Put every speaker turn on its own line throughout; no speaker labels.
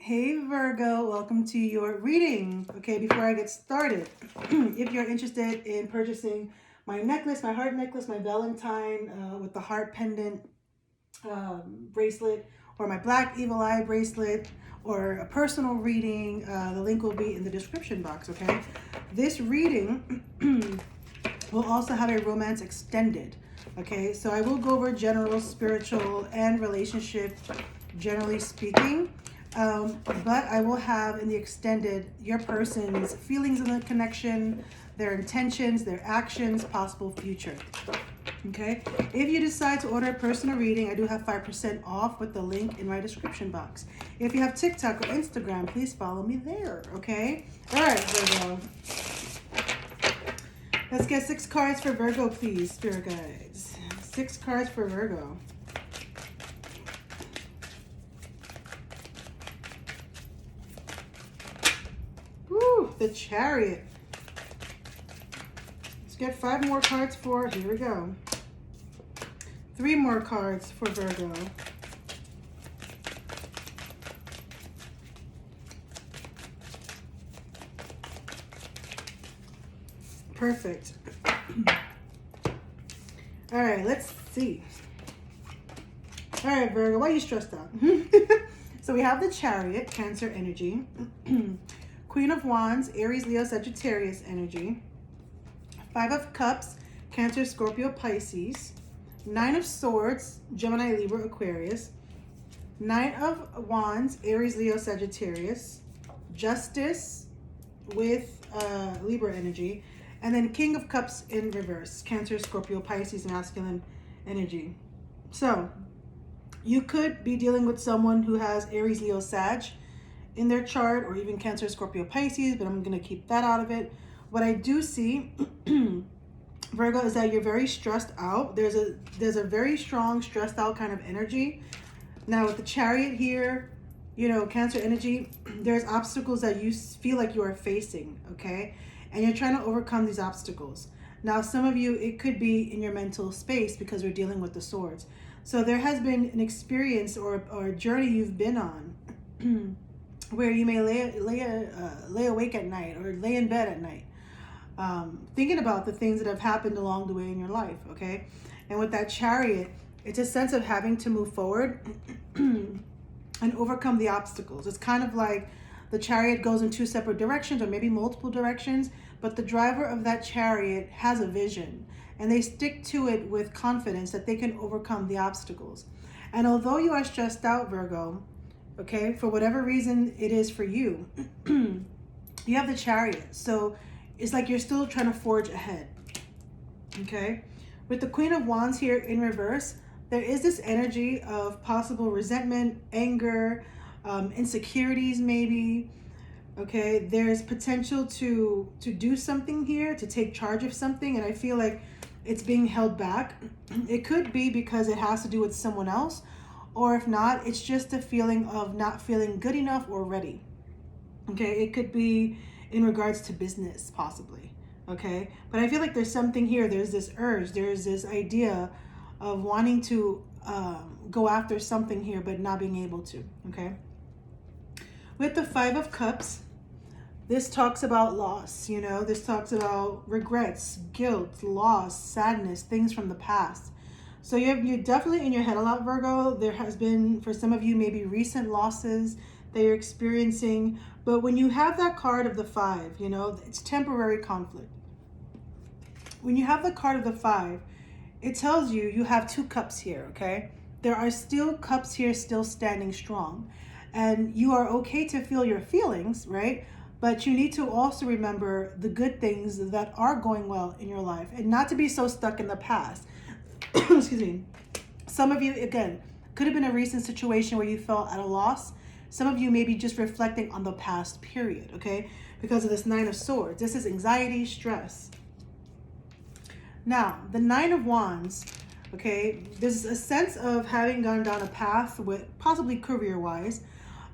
Hey Virgo, welcome to your reading. Okay, before I get started, if you're interested in purchasing my necklace, my heart necklace, my Valentine with the heart pendant bracelet, or my black evil eye bracelet, or a personal reading, the link will be in the description box, okay? This reading will also have a romance extended, okay? So I will go over general, spiritual, and relationship, generally speaking. But I will have in the extended your person's feelings in the connection, their intentions, their actions, possible future. Okay, if you decide to order a personal reading, I do have 5% off with the link in my description box. If you have TikTok or Instagram, please follow me there. Okay, all right, Virgo. Let's get 6 cards for Virgo, please, spirit guides. 6 cards for Virgo. The Chariot. Let's get 5 more cards for, here we go. 3 more cards for Virgo. Perfect. All right, let's see. All right, Virgo, why are you stressed out? So we have the Chariot, Cancer energy. Queen of Wands, Aries, Leo, Sagittarius energy. 5 of Cups, Cancer, Scorpio, Pisces. 9 of Swords, Gemini, Libra, Aquarius. 9 of Wands, Aries, Leo, Sagittarius. Justice with Libra energy. And then King of Cups in reverse, Cancer, Scorpio, Pisces, masculine energy. So you could be dealing with someone who has Aries, Leo, Sag in their chart, or even Cancer, Scorpio, Pisces, but I'm going to keep that out of it. What I do see, Virgo, is that you're very stressed out. There's a very strong stressed out kind of energy. Now with the Chariot here, you know, Cancer energy, there's obstacles that you feel like you are facing, okay? And you're trying to overcome these obstacles. Now, some of you, it could be in your mental space because we're dealing with the swords. So there has been an experience or a journey you've been on where you may lay awake at night or lay in bed at night, thinking about the things that have happened along the way in your life, okay? And with that Chariot, it's a sense of having to move forward and overcome the obstacles. It's kind of like the Chariot goes in 2 separate directions or maybe multiple directions, but the driver of that Chariot has a vision and they stick to it with confidence that they can overcome the obstacles. And although you are stressed out, Virgo, okay, for whatever reason it is for you, you have the Chariot. So it's like you're still trying to forge ahead, okay? With the Queen of Wands here in reverse, there is this energy of possible resentment, anger, insecurities maybe, okay? There's potential to do something here, to take charge of something, and I feel like it's being held back. It could be because it has to do with someone else, or if not, it's just a feeling of not feeling good enough or ready. Okay, it could be in regards to business, possibly. Okay, but I feel like there's something here. There's this urge. There's this idea of wanting to go after something here, but not being able to. Okay, with the 5 of Cups, this talks about loss. You know, this talks about regrets, guilt, loss, sadness, things from the past. So you're definitely in your head a lot, Virgo. There has been, for some of you, maybe recent losses that you're experiencing. But when you have that card of the 5, you know, it's temporary conflict. When you have the card of the 5, it tells you you have 2 cups here, okay? There are still cups here still standing strong. And you are okay to feel your feelings, right? But you need to also remember the good things that are going well in your life and not to be so stuck in the past. Excuse me. Some of you, again, could have been a recent situation where you felt at a loss. Some of you may be just reflecting on the past period, okay? Because of this 9 of Swords. This is anxiety, stress. Now, the 9 of Wands, okay? There's a sense of having gone down a path with possibly career-wise,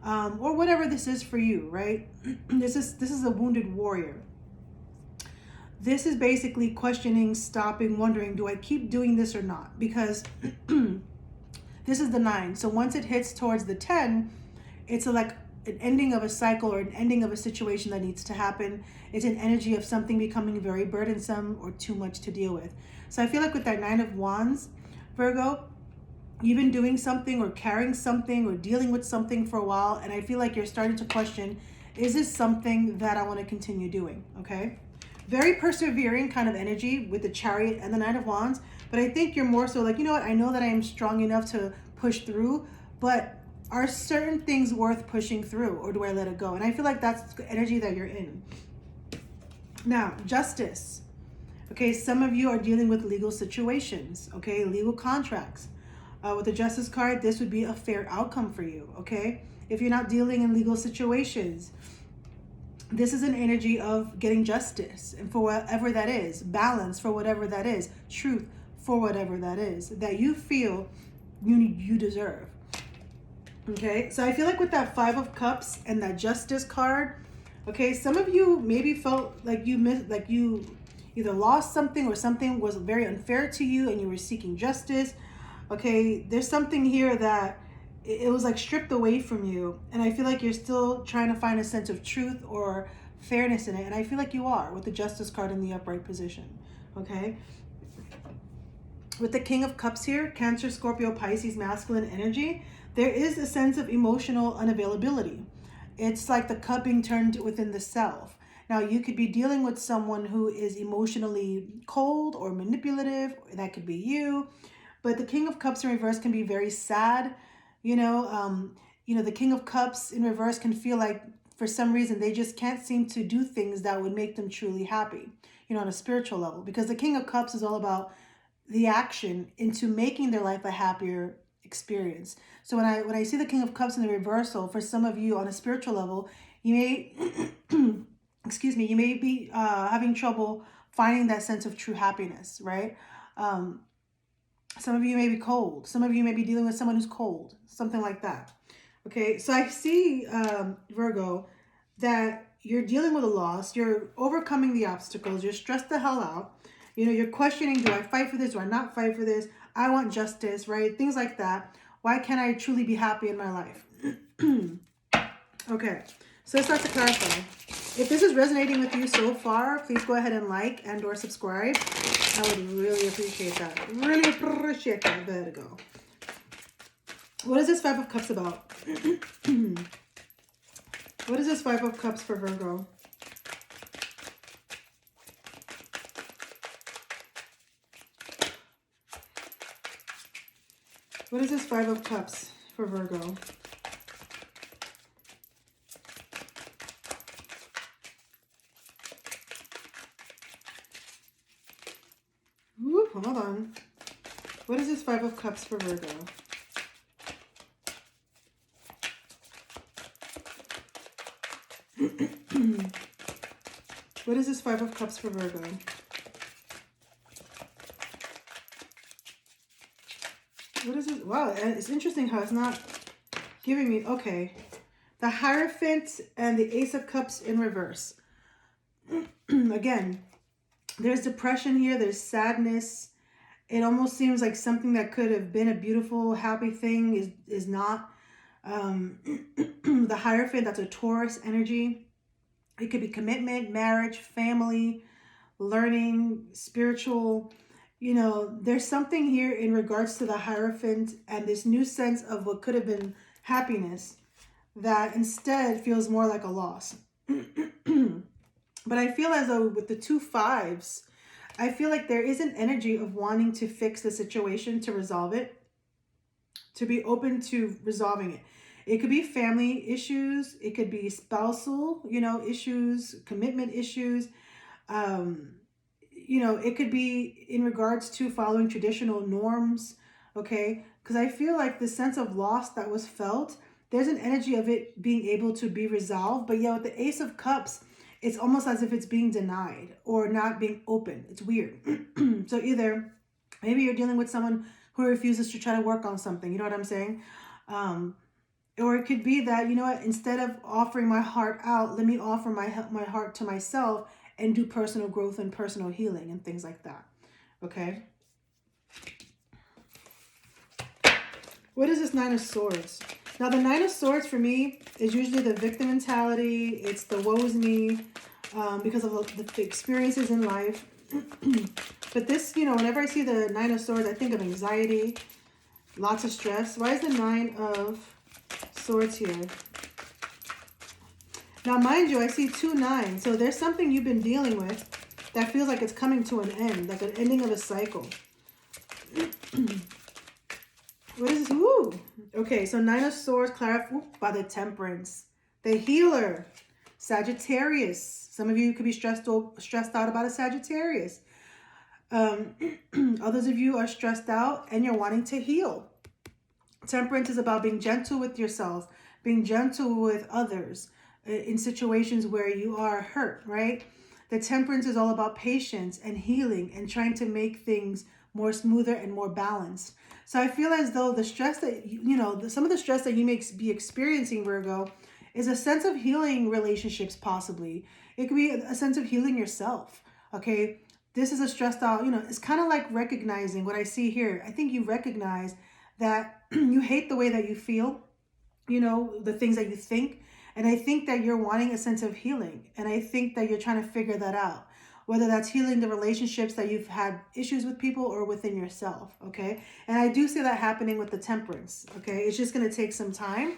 or whatever this is for you, right? This is a wounded warrior. This is basically questioning, stopping, wondering, do I keep doing this or not? Because this is the 9. So once it hits towards the 10, it's like an ending of a cycle or an ending of a situation that needs to happen. It's an energy of something becoming very burdensome or too much to deal with. So I feel like with that Nine of Wands, Virgo, you've been doing something or carrying something or dealing with something for a while, and I feel like you're starting to question, is this something that I want to continue doing? Okay. Very persevering kind of energy with the Chariot and the Knight of Wands, but I think you're more so like, you know what, I know that I am strong enough to push through, but are certain things worth pushing through, or do I let it go? And I feel like that's the energy that you're in. Now, Justice. Okay, some of you are dealing with legal situations, okay, legal contracts. With the Justice card, this would be a fair outcome for you, okay? If you're not dealing in legal situations, this is an energy of getting justice, and for whatever that is, balance for whatever that is, truth for whatever that is, that you feel you deserve. Okay, so I feel like with that Five of Cups and that Justice card, okay, some of you maybe felt like you missed, like you either lost something or something was very unfair to you and you were seeking justice. Okay, there's something here that it was like stripped away from you, and I feel like you're still trying to find a sense of truth or fairness in it, and I feel like you are with the Justice card in the upright position. Okay, with the King of Cups here, Cancer, Scorpio, Pisces, masculine energy, there is a sense of emotional unavailability. It's like the cup being turned within the self. Now, you could be dealing with someone who is emotionally cold or manipulative. That could be you. But the King of Cups in reverse can be very sad. The King of Cups in reverse can feel like for some reason they just can't seem to do things that would make them truly happy, on a spiritual level. Because the King of Cups is all about the action into making their life a happier experience. So when I see the King of Cups in the reversal, for some of you on a spiritual level, you may, excuse me, you may be having trouble finding that sense of true happiness, right? Some of you may be cold. Some of you may be dealing with someone who's cold, something like that. Okay, so I see, Virgo, that you're dealing with a loss. You're overcoming the obstacles. You're stressed the hell out. You're questioning, do I fight for this? Do I not fight for this? I want justice, right? Things like that. Why can't I truly be happy in my life? Okay, so let's start to clarify. If this is resonating with you so far, please go ahead and like and or subscribe. I would really appreciate that. Really appreciate that. There we go. What is this Five of Cups about? What is this Five of Cups for Virgo? What is this Five of Cups for Virgo? Ooh, hold on. What is this Five of Cups for Virgo? What is this Five of Cups for Virgo? What is it? Wow, it's interesting how it's not giving me... Okay. The Hierophant and the Ace of Cups in reverse. Again, there's depression here. There's sadness. It almost seems like something that could have been a beautiful, happy thing is not. The Hierophant, that's a Taurus energy. It could be commitment, marriage, family, learning, spiritual... there's something here in regards to the Hierophant and this new sense of what could have been happiness that instead feels more like a loss. But I feel as though with the two fives, I feel like there is an energy of wanting to fix the situation, to resolve it, to be open to resolving it. It could be family issues. It could be spousal, issues, commitment issues. It could be in regards to following traditional norms, okay? Because I feel like the sense of loss that was felt, there's an energy of it being able to be resolved. But yeah, with the Ace of Cups, it's almost as if it's being denied or not being open. It's weird. So either maybe you're dealing with someone who refuses to try to work on something. You know what I'm saying? Or it could be that, instead of offering my heart out, let me offer my heart to myself and do personal growth and personal healing and things like that. Okay? What is this Nine of Swords? Now, the Nine of Swords for me is usually the victim mentality. It's the woe is me because of the experiences in life. But this, you know, whenever I see the Nine of Swords, I think of anxiety, lots of stress. Why is the Nine of Swords here? Now, mind you, I see 2 9s. So there's something you've been dealing with that feels like it's coming to an end, like an ending of a cycle. What is this? Woo! Okay, so Nine of Swords clarified by the Temperance. The Healer. Sagittarius. Some of you could be stressed out about a Sagittarius. Others of you are stressed out and you're wanting to heal. Temperance is about being gentle with yourself, being gentle with others in situations where you are hurt, right? The Temperance is all about patience and healing and trying to make things more smoother and more balanced. So I feel as though the stress that, you know, some of the stress that you may be experiencing, Virgo, is a sense of healing relationships possibly. It could be a sense of healing yourself, okay? This is a stressed out, you know, it's kind of like recognizing what I see here. I think you recognize that you hate the way that you feel, you know, the things that you think. And I think that you're wanting a sense of healing. And I think that you're trying to figure that out. Whether that's healing the relationships that you've had issues with people or within yourself, okay? And I do see that happening with the Temperance, okay? It's just going to take some time.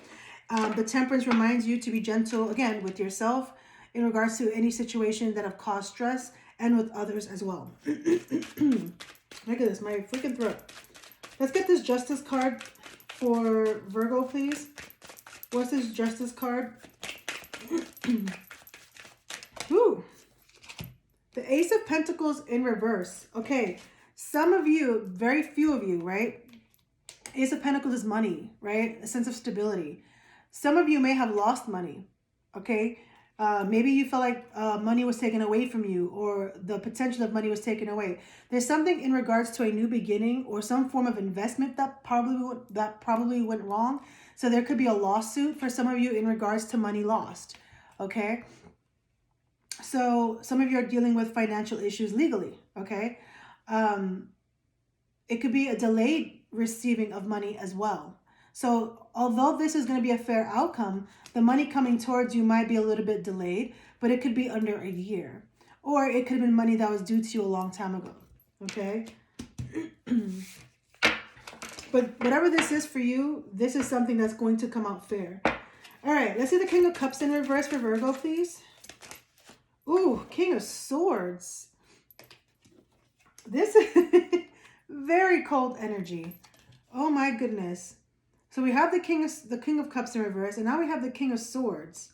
The Temperance reminds you to be gentle, again, with yourself in regards to any situation that have caused stress and with others as well. Look at this, my freaking throat. Let's get this Justice card for Virgo, please. What's this Justice card? Ooh. The Ace of Pentacles in reverse. Okay, some of you, very few of you, right? Ace of Pentacles is money, right? A sense of stability. Some of you may have lost money, okay? Maybe you felt like money was taken away from you or the potential of money was taken away. There's something in regards to a new beginning or some form of investment that probably went wrong. So there could be a lawsuit for some of you in regards to money lost, okay? So some of you are dealing with financial issues legally, okay? It could be a delayed receiving of money as well. So although this is going to be a fair outcome, the money coming towards you might be a little bit delayed, but it could be under a year. Or it could have been money that was due to you a long time ago, okay? But whatever this is for you, this is something that's going to come out fair. All right, let's see the King of Cups in reverse for Virgo, please. Ooh, King of Swords. This is very cold energy. Oh my goodness. So we have the King of Cups in reverse, and now we have the King of Swords.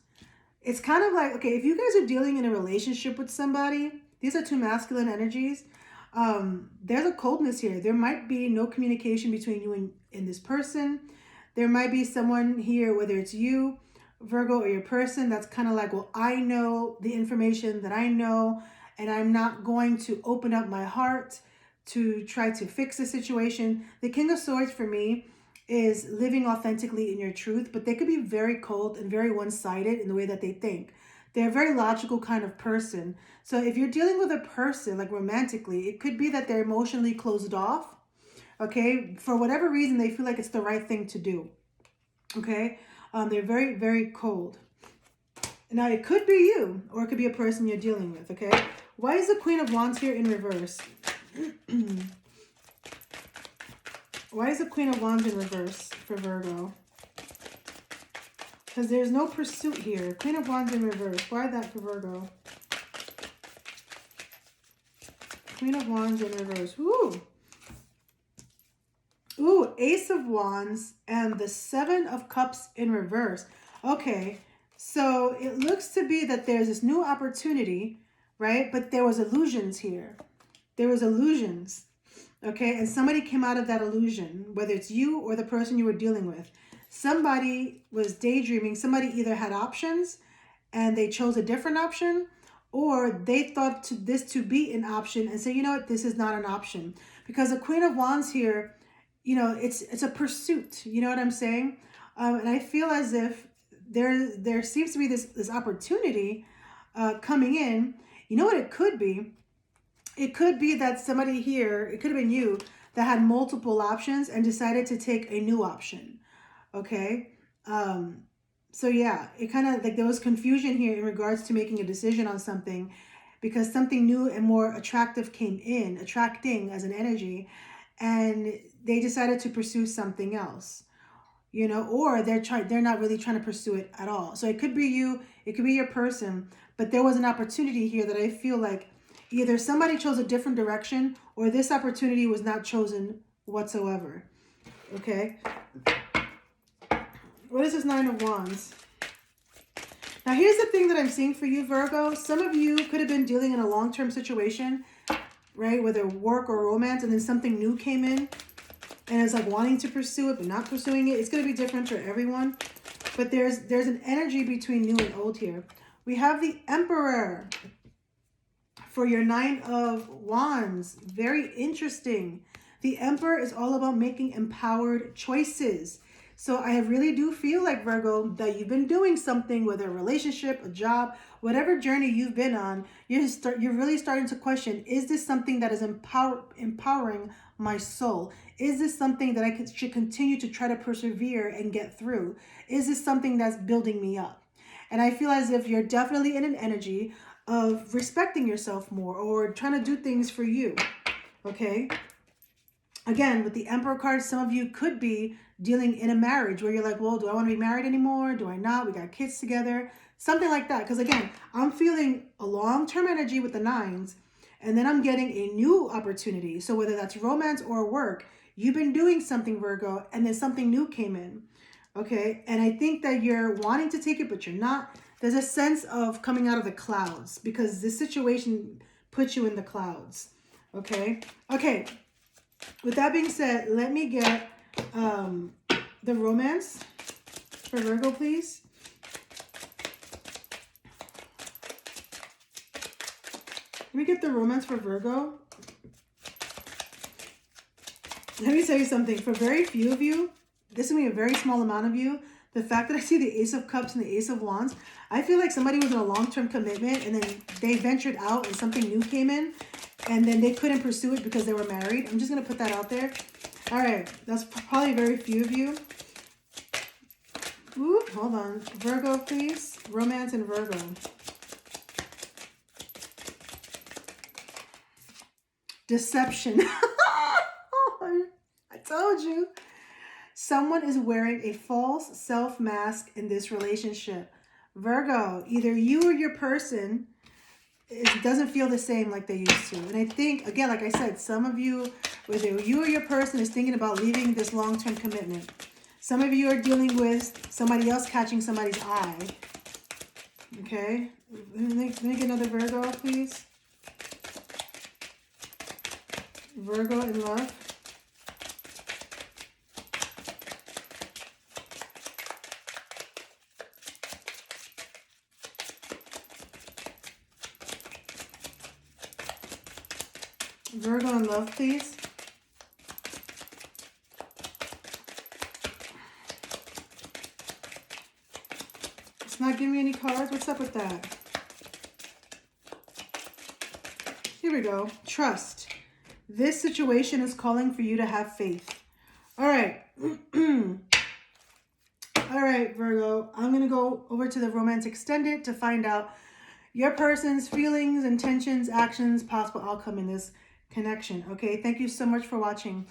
It's kind of like, okay, if you guys are dealing in a relationship with somebody, these are two masculine energies. There's a coldness here. There might be no communication between you and this person. There might be someone here, whether it's you, Virgo, or your person, that's kind of like, well, I know the information that I know, and I'm not going to open up my heart to try to fix the situation. The King of Swords for me is living authentically in your truth, but they could be very cold and very one-sided in the way that they think. They're a very logical kind of person. So if you're dealing with a person, like romantically, it could be that they're emotionally closed off, okay? For whatever reason, they feel like it's the right thing to do, okay? They're very, very cold. Now, it could be you, or it could be a person you're dealing with, okay? Why is the Queen of Wands here in reverse? Why is the Queen of Wands in reverse for Virgo? Because there's no pursuit here. Queen of Wands in reverse. Why that for Virgo? Queen of Wands in reverse. Ooh. Ooh, Ace of Wands and the Seven of Cups in reverse. Okay, so it looks to be that there's this new opportunity, right? But there was illusions here. There was illusions, okay? And somebody came out of that illusion, whether it's you or the person you were dealing with. Somebody was daydreaming. Somebody either had options and they chose a different option, or they thought this to be an option and say, you know what, this is not an option. Because the Queen of Wands here, you know, it's a pursuit. You know what I'm saying? And I feel as if there seems to be this opportunity coming in. You know what it could be? It could be that somebody here, it could have been you, that had multiple options and decided to take a new option. Okay? So yeah, it kind of like there was confusion here in regards to making a decision on something because something new and more attractive came in, attracting as an energy, and they decided to pursue something else, you know, or they're not really trying to pursue it at all. So it could be you, it could be your person, but there was an opportunity here that I feel like either somebody chose a different direction or this opportunity was not chosen whatsoever. Okay? What is this Nine of Wands? Now, here's the thing that I'm seeing for you, Virgo. Some of you could have been dealing in a long-term situation, right? Whether work or romance, and then something new came in and it's like wanting to pursue it but not pursuing it. It's going to be different for everyone. But there's an energy between new and old here. We have the Emperor for your Nine of Wands. Very interesting. The Emperor is all about making empowered choices. So I really do feel like, Virgo, that you've been doing something, whether a relationship, a job, whatever journey you've been on, you're really starting to question, is this something that is empowering my soul? Is this something that I should continue to try to persevere and get through? Is this something that's building me up? And I feel as if you're definitely in an energy of respecting yourself more or trying to do things for you, okay? Again, with the Emperor card, some of you could be dealing in a marriage where you're like, well, do I want to be married anymore? Do I not? We got kids together. Something like that. Because again, I'm feeling a long-term energy with the nines, and then I'm getting a new opportunity. So whether that's romance or work, you've been doing something, Virgo, and then something new came in. Okay? And I think that you're wanting to take it, but you're not. There's a sense of coming out of the clouds because this situation puts you in the clouds. Okay? Okay. With that being said, let me get the romance for Virgo, please. Let me get the romance for Virgo. Let me tell you something. For very few of you, this is going to be a very small amount of you, the fact that I see the Ace of Cups and the Ace of Wands, I feel like somebody was in a long-term commitment and then they ventured out and something new came in and then they couldn't pursue it because they were married. I'm just going to put that out there. All right. That's probably very few of you. Ooh, hold on. Virgo, please. Romance and Virgo. Deception. I told you. Someone is wearing a false self mask in this relationship. Virgo, either you or your person doesn't feel the same like they used to. And I think, again, like I said, some of you, whether you or your person is thinking about leaving this long-term commitment. Some of you are dealing with somebody else catching somebody's eye. Okay? Let me get another Virgo, please. Virgo in love. Virgo in love, please. It's not giving me any cards. What's up with that? Here we go. Trust. This situation is calling for you to have faith. All right. All right, Virgo. I'm going to go over to the Romance Extended to find out your person's feelings, intentions, actions, possible outcome in this connection. Okay, thank you so much for watching.